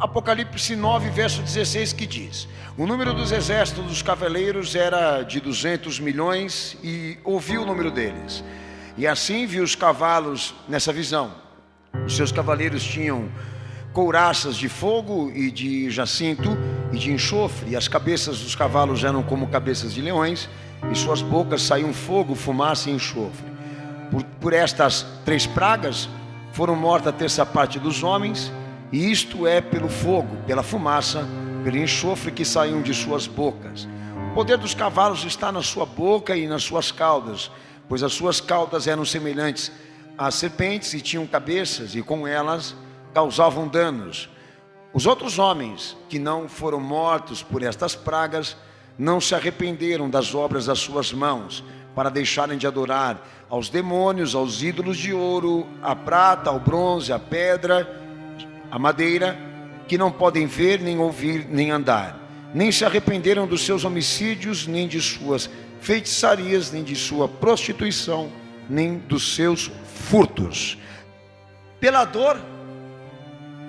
Apocalipse 9, verso 16, que diz: o número dos exércitos dos cavaleiros era de 200 milhões, e ouvi o número deles. E assim vi os cavalos nessa visão. Os seus cavaleiros tinham couraças de fogo e de jacinto e de enxofre, e as cabeças dos cavalos eram como cabeças de leões, e suas bocas saíam fogo, fumaça e enxofre. Por estas 3 pragas foram morta a terça parte dos homens, e isto é pelo fogo, pela fumaça, pelo enxofre que saíam de suas bocas. O poder dos cavalos está na sua boca e nas suas caudas, pois as suas caudas eram semelhantes a serpentes e tinham cabeças, e com elas causavam danos. Os outros homens que não foram mortos por estas pragas não se arrependeram das obras das suas mãos, para deixarem de adorar aos demônios, aos ídolos de ouro, a prata, ao bronze, a pedra, a madeira, que não podem ver, nem ouvir, nem andar. Nem se arrependeram dos seus homicídios, nem de suas feitiçarias, nem de sua prostituição, nem dos seus furtos. Pela dor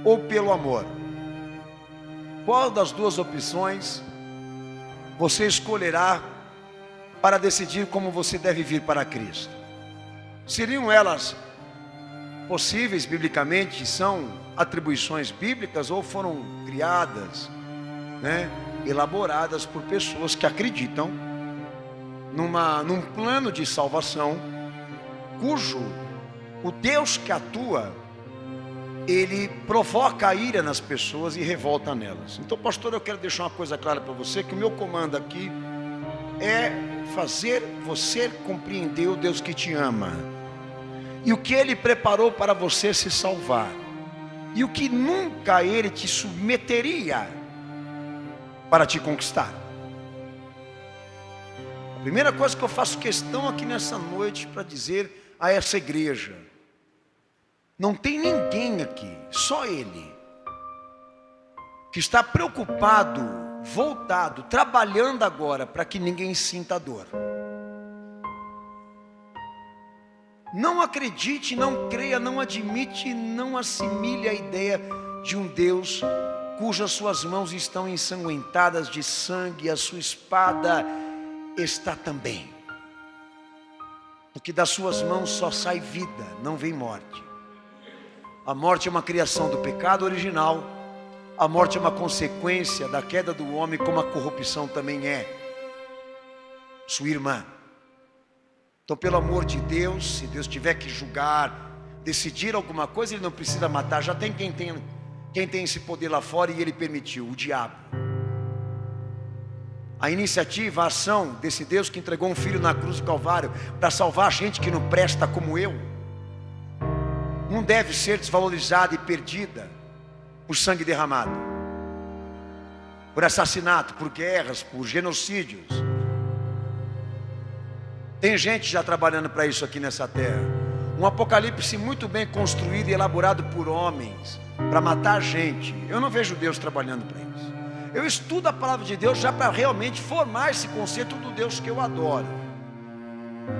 ou pelo amor? Qual das duas opções você escolherá para decidir como você deve vir para Cristo? Seriam elas possíveis biblicamente? São atribuições bíblicas ou foram criadas, elaboradas por pessoas que acreditam num plano de salvação, cujo o Deus que atua, ele provoca a ira nas pessoas e revolta nelas. Então, pastor, eu quero deixar uma coisa clara para você, que o meu comando aqui é fazer você compreender o Deus que te ama, e o que Ele preparou para você se salvar, e o que nunca Ele te submeteria para te conquistar. A primeira coisa que eu faço questão aqui nessa noite para dizer a essa igreja: não tem ninguém aqui, só Ele, que está preocupado, voltado, trabalhando agora para que ninguém sinta dor. Não acredite, não creia, não admite, não assimile a ideia de um Deus cujas suas mãos estão ensanguentadas de sangue, e a sua espada está também. Porque das suas mãos só sai vida, não vem morte. A morte é uma criação do pecado original. A morte é uma consequência da queda do homem, como a corrupção também é sua irmã. Então, pelo amor de Deus, se Deus tiver que julgar, decidir alguma coisa, Ele não precisa matar. Já tem quem tem esse poder lá fora, e Ele permitiu, o diabo. A iniciativa, a ação desse Deus que entregou um filho na cruz do Calvário para salvar a gente que não presta como eu, não deve ser desvalorizada e perdida por sangue derramado, por assassinato, por guerras, por genocídios. Tem gente já trabalhando para isso aqui nessa terra. Um apocalipse muito bem construído e elaborado por homens para matar gente. Eu não vejo Deus trabalhando para isso. Eu estudo a palavra de Deus já para realmente formar esse conceito do Deus que eu adoro.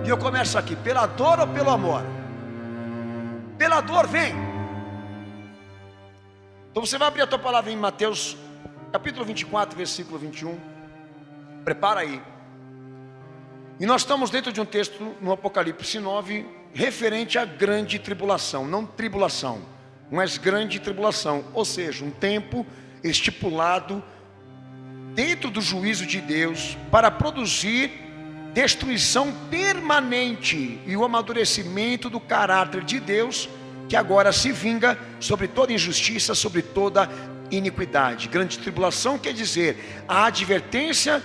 E eu começo aqui: pela dor ou pelo amor? Pela dor, vem. Então você vai abrir a tua palavra em Mateus capítulo 24, versículo 21. Prepara aí. E nós estamos dentro de um texto no Apocalipse 9, referente à grande tribulação. Não tribulação, mas grande tribulação. Ou seja, um tempo estipulado dentro do juízo de Deus para produzir destruição permanente e o amadurecimento do caráter de Deus, que agora se vinga sobre toda injustiça, sobre toda iniquidade. Grande tribulação quer dizer a advertência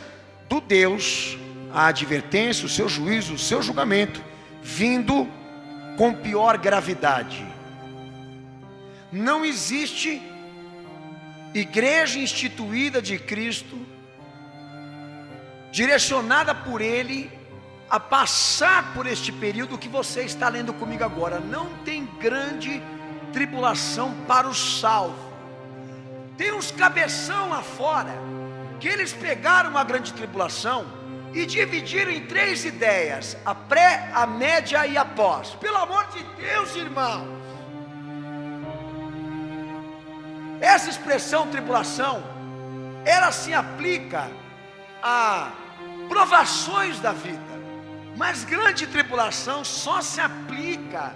do Deus, a advertência, o seu juízo, o seu julgamento, vindo com pior gravidade. Não existe igreja instituída de Cristo, direcionada por Ele a passar por este período que você está lendo comigo agora. Não tem grande tribulação para os salvos. Tem uns cabeção lá fora que eles pegaram uma grande tribulação e dividiram em 3 ideias: a pré, a média e a pós. Pelo amor de Deus, irmãos, Essa expressão tribulação, ela se aplica a provações da vida, mas grande tribulação só se aplica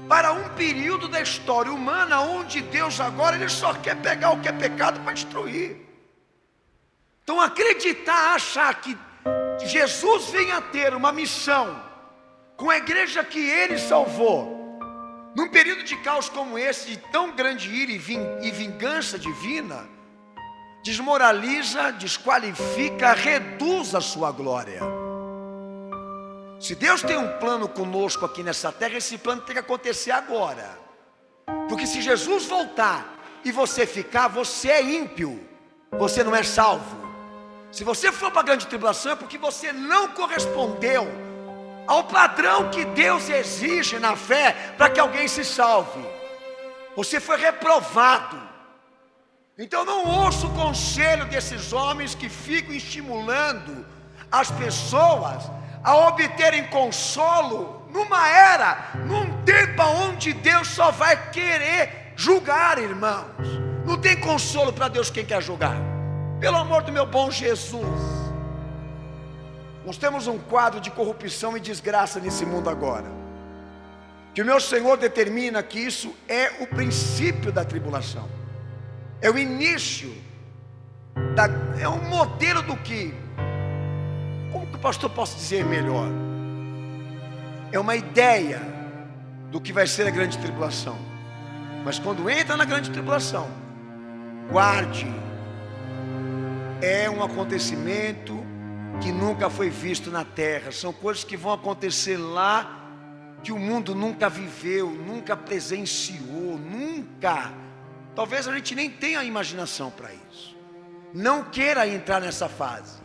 para um período da história humana onde Deus agora ele só quer pegar o que é pecado para destruir. Então acreditar, achar que Jesus venha ter uma missão com a igreja que Ele salvou, num período de caos como esse, de tão grande ira e vingança divina, desmoraliza, desqualifica, reduz a sua glória. Se Deus tem um plano conosco aqui nessa terra, esse plano tem que acontecer agora. Porque se Jesus voltar e você ficar, você é ímpio, você não é salvo. Se você for para a grande tribulação é porque você não correspondeu ao padrão que Deus exige na fé para que alguém se salve. Você foi reprovado. Então não ouça o conselho desses homens que ficam estimulando as pessoas a obterem consolo numa era, num tempo onde Deus só vai querer julgar, irmãos. Não tem consolo para Deus quem quer julgar. Pelo amor do meu bom Jesus. Nós temos um quadro de corrupção e desgraça nesse mundo agora, que o meu Senhor determina que isso é o princípio da tribulação, é o início, é um modelo do que, como que o pastor posso dizer melhor? É uma ideia do que vai ser a grande tribulação. Mas quando entra na grande tribulação, guarde, é um acontecimento que nunca foi visto na terra. São coisas que vão acontecer lá, que o mundo nunca viveu, nunca presenciou, nunca. Talvez a gente nem tenha imaginação para isso. Não queira entrar nessa fase.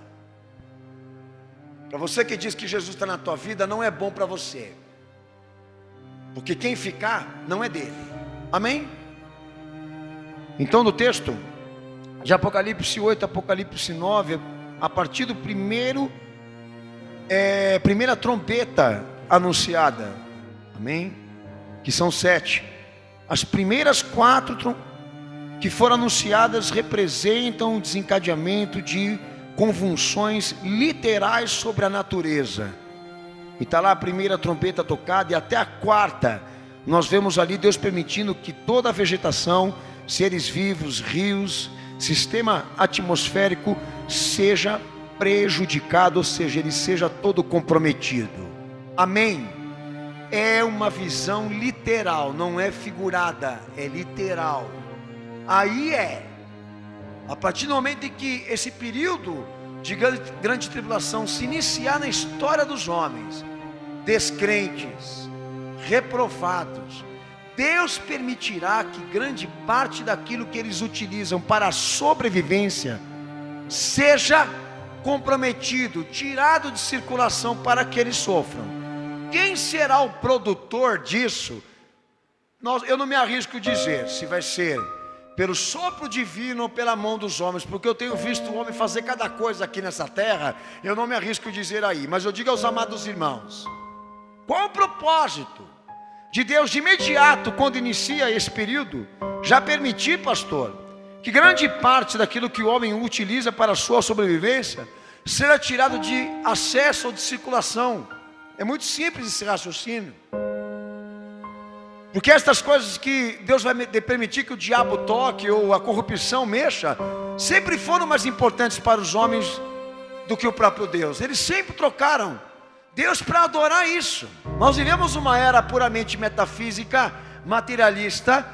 Para você que diz que Jesus está na tua vida, não é bom para você, porque quem ficar não é dele. Amém? Então no texto de Apocalipse 8, Apocalipse 9, a partir do primeira trombeta anunciada, amém? Que são 7. As primeiras 4 que foram anunciadas representam o desencadeamento de convulsões literais sobre a natureza. E está lá a primeira trombeta tocada, e até a 4ª nós vemos ali Deus permitindo que toda a vegetação, seres vivos, rios, sistema atmosférico seja prejudicado, ou seja, ele seja todo comprometido. Amém? É uma visão literal, não é figurada, é literal. Aí a partir do momento em que esse período de grande tribulação se iniciar na história dos homens, descrentes, reprovados, Deus permitirá que grande parte daquilo que eles utilizam para a sobrevivência seja comprometido, tirado de circulação para que eles sofram. Quem será o produtor disso? Eu não me arrisco a dizer se vai ser pelo sopro divino ou pela mão dos homens, porque eu tenho visto o homem fazer cada coisa aqui nessa terra. Eu não me arrisco a dizer aí, mas eu digo aos amados irmãos: qual o propósito de Deus de imediato, quando inicia esse período, já permitir, pastor, que grande parte daquilo que o homem utiliza para a sua sobrevivência será tirado de acesso ou de circulação? É muito simples esse raciocínio, porque estas coisas que Deus vai permitir que o diabo toque ou a corrupção mexa, sempre foram mais importantes para os homens do que o próprio Deus. Eles sempre trocaram Deus para adorar isso. Nós vivemos uma era puramente metafísica, materialista.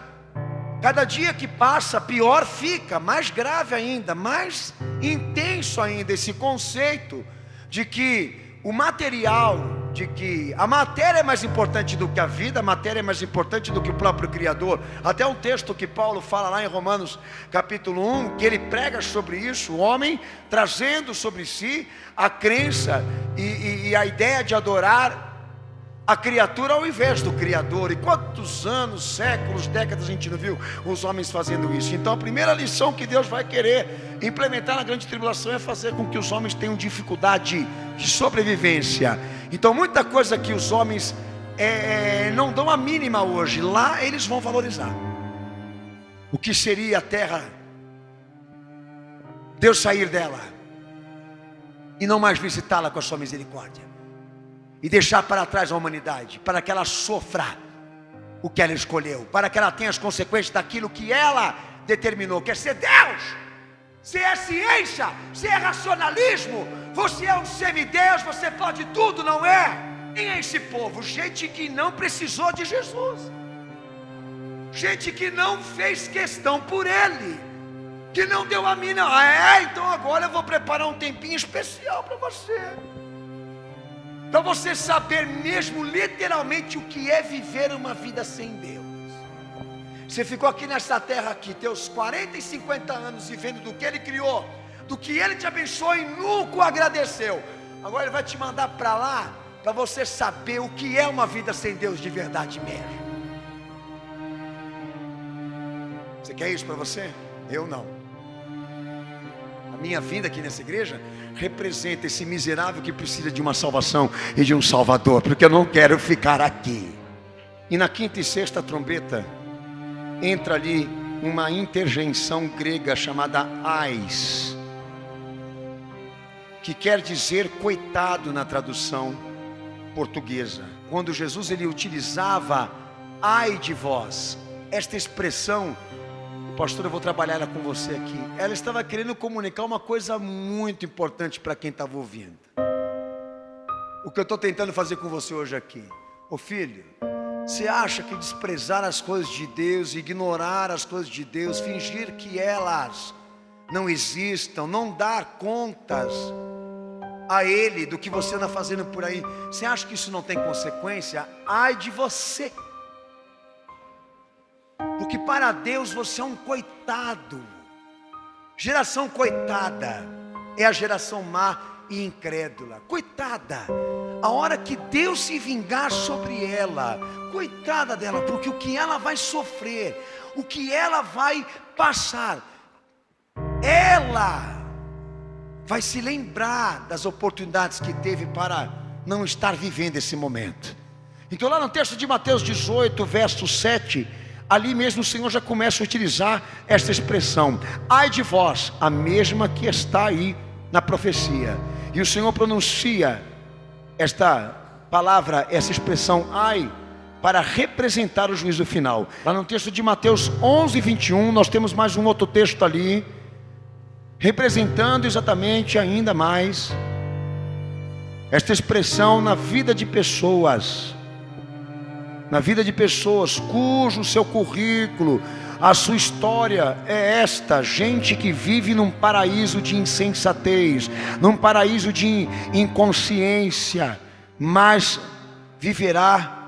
Cada dia que passa, pior fica, mais grave ainda, mais intenso ainda esse conceito de que o material, de que a matéria é mais importante do que a vida, a matéria é mais importante do que o próprio Criador. Até um texto que Paulo fala lá em Romanos capítulo 1, que ele prega sobre isso, o homem trazendo sobre si a crença e a ideia de adorar a criatura ao invés do Criador. E quantos anos, séculos, décadas a gente não viu os homens fazendo isso? Então a primeira lição que Deus vai querer implementar na grande tribulação é fazer com que os homens tenham dificuldade de sobrevivência. Então muita coisa que os homens não dão a mínima hoje, lá eles vão valorizar. o que seria a terra, Deus sair dela e não mais visitá-la com a sua misericórdia, e deixar para trás a humanidade, para que ela sofra o que ela escolheu, para que ela tenha as consequências daquilo que ela determinou. Quer ser Deus? Se é ciência, se é racionalismo, você é um semideus, você pode tudo, não é? Quem é esse povo? Gente que não precisou de Jesus, gente que não fez questão por Ele, que não deu a mim, não. Então agora eu vou preparar um tempinho especial para você saber mesmo literalmente o que é viver uma vida sem Deus. Você ficou aqui nessa terra aqui, teus 40 e 50 anos vivendo do que Ele criou, do que Ele te abençoou e nunca o agradeceu. Agora Ele vai te mandar para lá, para você saber o que é uma vida sem Deus de verdade mesmo. Você quer isso para você? Eu não. A minha vinda aqui nessa igreja representa esse miserável que precisa de uma salvação e de um salvador, porque eu não quero ficar aqui. E na quinta e sexta trombeta entra ali uma interjeição grega chamada ais, que quer dizer coitado na tradução portuguesa. Quando Jesus ele utilizava ai de vós, esta expressão, pastor, eu vou trabalhar ela com você aqui, ela estava querendo comunicar uma coisa muito importante para quem estava ouvindo. O que eu estou tentando fazer com você hoje aqui. Ô filho, você acha que desprezar as coisas de Deus, ignorar as coisas de Deus, fingir que elas não existam, não dar contas a Ele do que você anda fazendo por aí, você acha que isso não tem consequência? Ai de você, porque para Deus você é um coitado. Geração coitada é a geração má e incrédula. Coitada, a hora que Deus se vingar sobre ela, coitada dela, porque o que ela vai sofrer, o que ela vai passar, ela vai se lembrar das oportunidades que teve para não estar vivendo esse momento. Então lá no texto de Mateus 18, verso 7, ali mesmo o Senhor já começa a utilizar esta expressão, ai de vós, a mesma que está aí na profecia. E o Senhor pronuncia esta palavra, essa expressão ai, para representar o juízo final. Lá no texto de Mateus 11, 21, nós temos mais um outro texto ali, representando exatamente ainda mais esta expressão na vida de pessoas, cujo seu currículo, a sua história é esta: gente que vive num paraíso de insensatez, num paraíso de inconsciência, mas viverá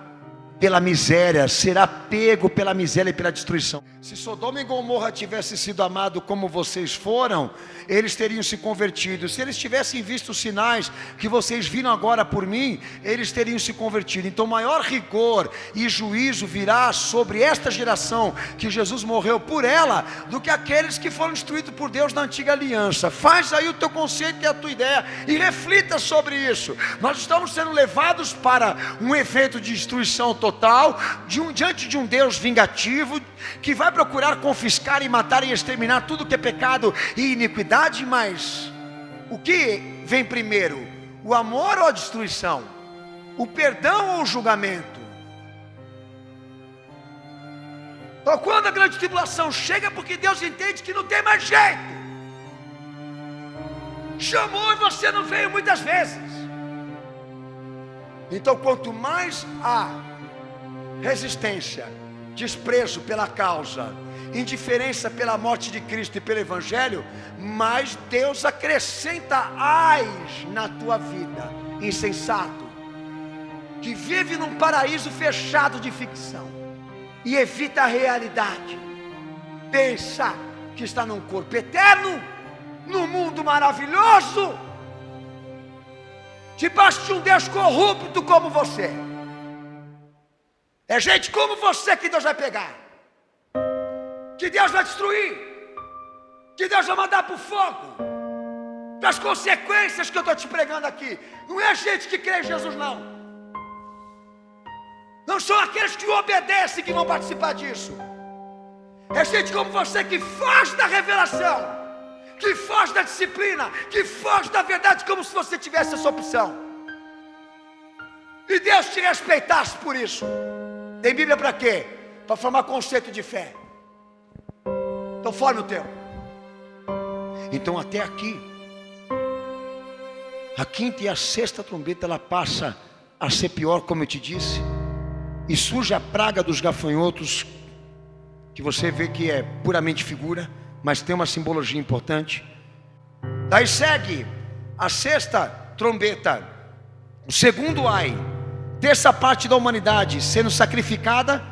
pela miséria, será pego pela miséria e pela destruição. Se Sodoma e Gomorra tivessem sido amados como vocês foram, eles teriam se convertido. Se eles tivessem visto os sinais que vocês viram agora por mim, eles teriam se convertido. Então maior rigor e juízo virá sobre esta geração que Jesus morreu por ela, do que aqueles que foram instruídos por Deus na antiga aliança. Faz aí o teu conceito e a tua ideia e reflita sobre isso. Nós estamos sendo levados para um evento de destruição total, diante de um Deus vingativo, que vai procurar confiscar e matar e exterminar tudo que é pecado e iniquidade. Mas o que vem primeiro? O amor ou a destruição? O perdão ou o julgamento? Então quando a grande tribulação chega, porque Deus entende que não tem mais jeito, chamou e você não veio muitas vezes. Então quanto mais há resistência, desprezo pela causa, indiferença pela morte de Cristo e pelo Evangelho, mais Deus acrescenta ais na tua vida. Insensato, que vive num paraíso fechado de ficção e evita a realidade, pensa que está num corpo eterno, num mundo maravilhoso, debaixo de um Deus corrupto como você. É gente como você que Deus vai pegar, que Deus vai destruir, que Deus vai mandar para o fogo, das consequências que eu estou te pregando aqui. Não é gente que crê em Jesus, não. Não são aqueles que obedecem que vão participar disso. É gente como você que foge da revelação, que foge da disciplina, que foge da verdade, como se você tivesse essa opção. E Deus te respeitasse por isso. Tem Bíblia para quê? Para formar conceito de fé. Então forme o teu. Então até aqui, a quinta e a sexta trombeta, ela passa a ser pior, como eu te disse. E surge a praga dos gafanhotos, que você vê que é puramente figura, mas tem uma simbologia importante. Daí segue a sexta trombeta, o segundo ai, terça parte da humanidade sendo sacrificada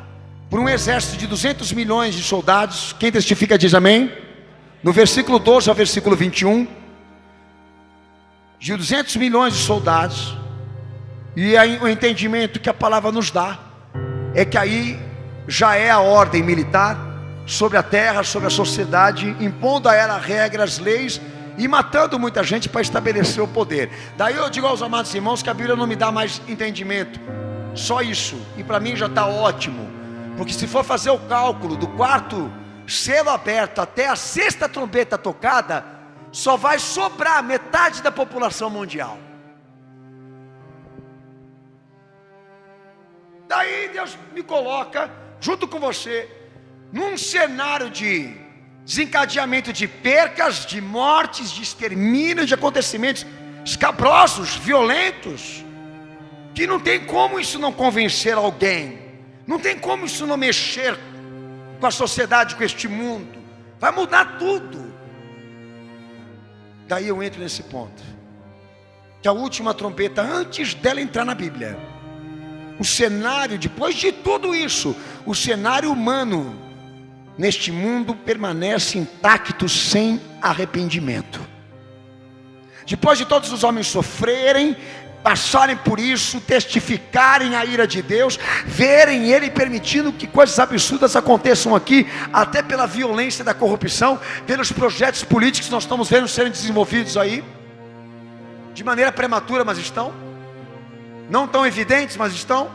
por um exército de 200 milhões de soldados. Quem testifica diz amém. No versículo 12 ao versículo 21, de 200 milhões de soldados. E aí o entendimento que a palavra nos dá é que aí já é a ordem militar sobre a terra, sobre a sociedade, impondo a ela regras, leis e matando muita gente para estabelecer o poder. Daí eu digo aos amados irmãos que a Bíblia não me dá mais entendimento, só isso, e para mim já está ótimo, porque se for fazer o cálculo do quarto selo aberto até a sexta trombeta tocada, só vai sobrar metade da população mundial. Daí Deus me coloca, junto com você, num cenário de desencadeamento de percas, de mortes, de extermínio, de acontecimentos escabrosos, violentos, que não tem como isso não convencer alguém, não tem como isso não mexer com a sociedade, com este mundo, vai mudar tudo. Daí eu entro nesse ponto, que a última trombeta, antes dela entrar na Bíblia, o cenário, depois de tudo isso, o cenário humano neste mundo permanece intacto, sem arrependimento. Depois de todos os homens sofrerem, passarem por isso, testificarem a ira de Deus, verem Ele permitindo que coisas absurdas aconteçam aqui, até pela violência da corrupção, pelos projetos políticos que nós estamos vendo serem desenvolvidos aí, de maneira prematura, mas estão, não tão evidentes, mas estão.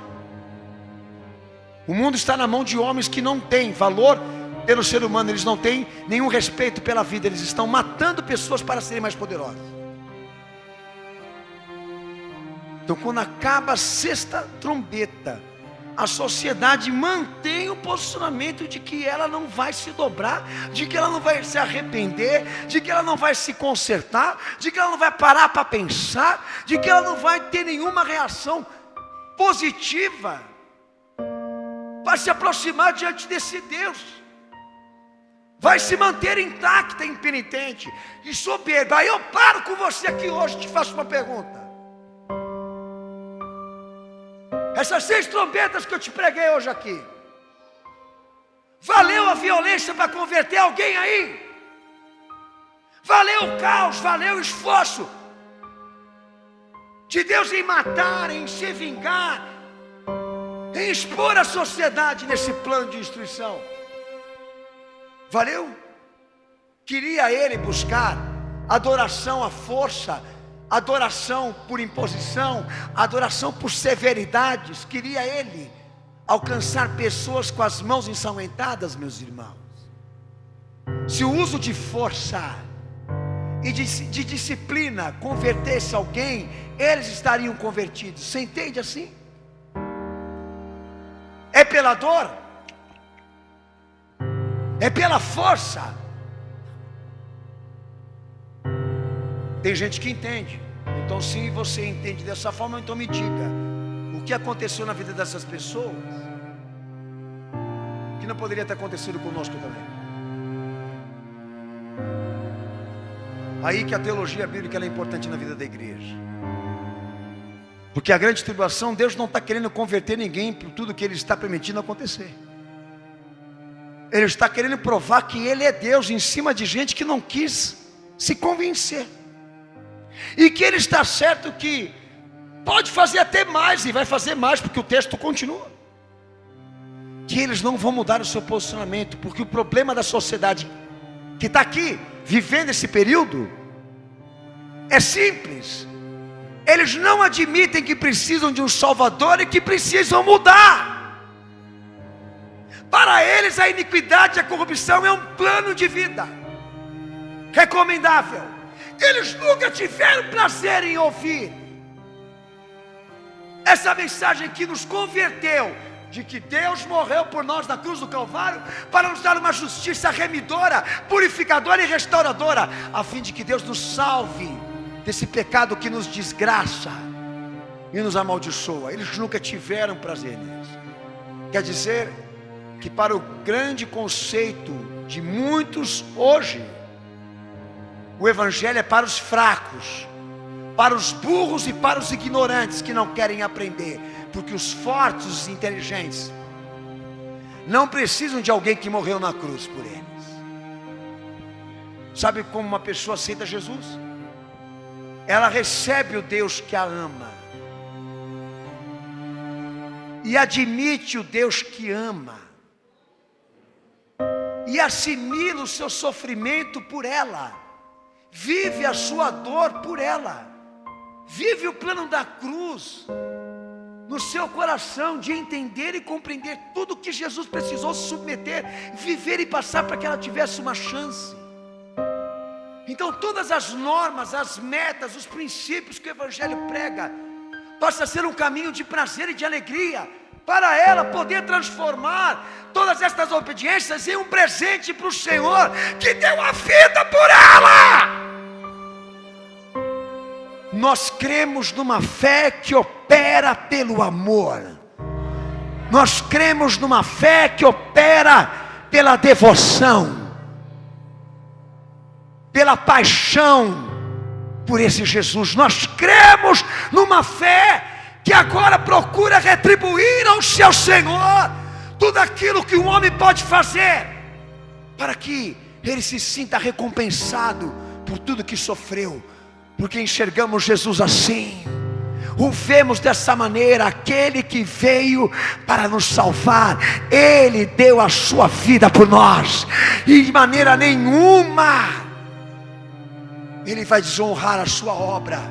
O mundo está na mão de homens que não têm valor pelo ser humano, eles não têm nenhum respeito pela vida, eles estão matando pessoas para serem mais poderosos. Então quando acaba a sexta trombeta, a sociedade mantém o posicionamento de que ela não vai se dobrar, de que ela não vai se arrepender, de que ela não vai se consertar, de que ela não vai parar para pensar, de que ela não vai ter nenhuma reação positiva para se aproximar diante desse Deus. Vai se manter intacta, impenitente e soberba. Aí eu paro com você aqui hoje e te faço uma pergunta. Essas 6 trombetas que eu te preguei hoje aqui, valeu a violência para converter alguém aí? Valeu o caos, valeu o esforço de Deus em matar, em se vingar, em expor a sociedade nesse plano de destruição? Valeu? Queria ele buscar adoração à força, adoração por imposição, adoração por severidades? Queria ele alcançar pessoas com as mãos ensanguentadas, meus irmãos? Se o uso de força e de disciplina convertesse alguém, eles estariam convertidos. Você entende assim? É pela dor? É pela força? Tem gente que entende. Então se você entende dessa forma, então me diga, o que aconteceu na vida dessas pessoas que não poderia ter acontecido conosco também? Aí que a teologia bíblica ela é importante na vida da igreja. Porque a grande tribulação, Deus não está querendo converter ninguém por tudo que Ele está permitindo acontecer. Ele está querendo provar que Ele é Deus em cima de gente que não quis se convencer. E que Ele está certo que pode fazer até mais, e vai fazer mais, porque o texto continua. Que eles não vão mudar o seu posicionamento, porque o problema da sociedade que está aqui, vivendo esse período, é simples. Eles não admitem que precisam de um Salvador e que precisam mudar. Para eles a iniquidade e a corrupção é um plano de vida recomendável. Eles nunca tiveram prazer em ouvir essa mensagem que nos converteu, de que Deus morreu por nós na cruz do Calvário, para nos dar uma justiça remidora, purificadora e restauradora, a fim de que Deus nos salve desse pecado que nos desgraça e nos amaldiçoa. Eles nunca tiveram prazer nisso. Quer dizer que para o grande conceito de muitos hoje, o evangelho é para os fracos, para os burros e para os ignorantes que não querem aprender, porque os fortes, os inteligentes, não precisam de alguém que morreu na cruz por eles. Sabe como uma pessoa aceita Jesus? Ela recebe o Deus que a ama e admite o Deus que ama e assimila o seu sofrimento por ela, vive a sua dor por ela, vive o plano da cruz no seu coração, de entender e compreender tudo que Jesus precisou se submeter, viver e passar para que ela tivesse uma chance. Então todas as normas, as metas, os princípios que o evangelho prega, passa a ser um caminho de prazer e de alegria, para ela poder transformar todas estas obediências em um presente para o Senhor, que deu a vida por ela. Nós cremos numa fé que opera pelo amor. Nós cremos numa fé que opera pela devoção, pela paixão por esse Jesus. Nós cremos numa fé que agora procura retribuir ao seu Senhor tudo aquilo que um homem pode fazer, para que ele se sinta recompensado por tudo que sofreu. Porque enxergamos Jesus assim, o vemos dessa maneira: aquele que veio para nos salvar, Ele deu a sua vida por nós, e de maneira nenhuma Ele vai desonrar a sua obra,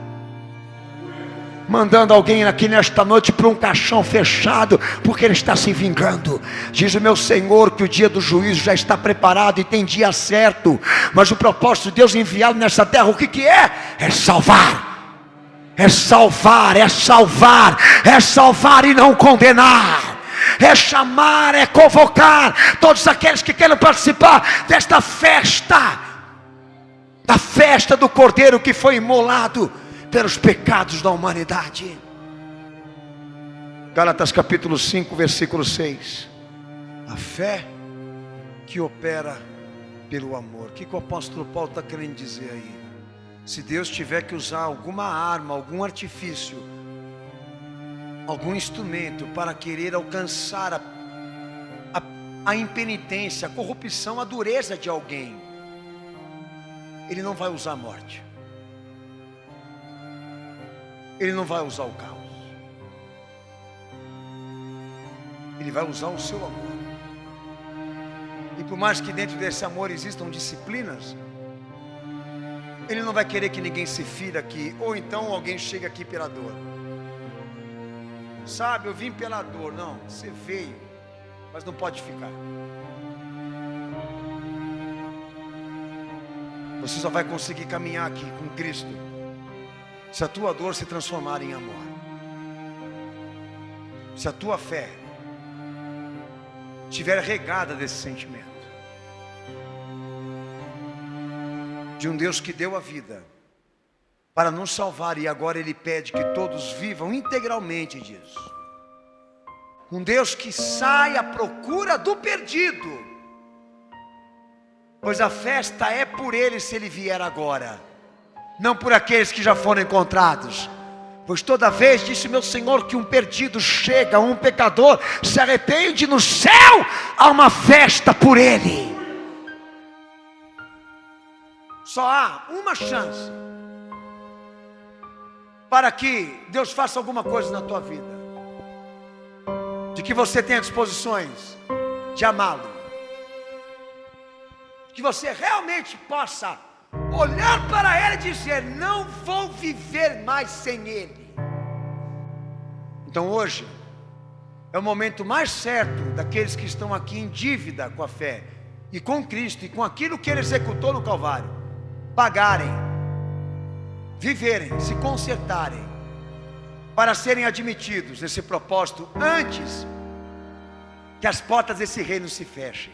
mandando alguém aqui nesta noite para um caixão fechado, porque Ele está se vingando. Diz o meu Senhor que o dia do juízo já está preparado e tem dia certo, mas o propósito de Deus enviá-lo nessa terra, o que é? É salvar, é salvar, é salvar, é salvar e não condenar, é chamar, é convocar todos aqueles que querem participar desta festa, da festa do Cordeiro que foi imolado pelos pecados da humanidade. Gálatas capítulo 5, versículo 6. A fé que opera pelo amor. O que o apóstolo Paulo está querendo dizer aí? Se Deus tiver que usar alguma arma, algum artifício, algum instrumento para querer alcançar a impenitência, a corrupção, a dureza de alguém, Ele não vai usar a morte, Ele não vai usar o caos, Ele vai usar o seu amor. E por mais que dentro desse amor existam disciplinas, Ele não vai querer que ninguém se fira aqui, ou então alguém chegue aqui pela dor. Sabe, eu vim pela dor. Não, você veio, mas não pode ficar. Você só vai conseguir caminhar aqui com Cristo se a tua dor se transformar em amor, se a tua fé estiver regada desse sentimento de um Deus que deu a vida para nos salvar, e agora Ele pede que todos vivam integralmente disso. Um Deus que sai à procura do perdido, pois a festa é por Ele se Ele vier agora, não por aqueles que já foram encontrados. Pois toda vez, disse meu Senhor, que um perdido chega, um pecador se arrepende, no céu há uma festa por ele. Só há uma chance para que Deus faça alguma coisa na tua vida, de que você tenha disposições de amá-lo, que você realmente possa olhar para Ele e dizer: não vou viver mais sem Ele. Então hoje É o momento mais certo daqueles que estão aqui em dívida com a fé e com Cristo e com aquilo que Ele executou no Calvário, pagarem, viverem, se consertarem, para serem admitidos nesse propósito antes que as portas desse reino se fechem.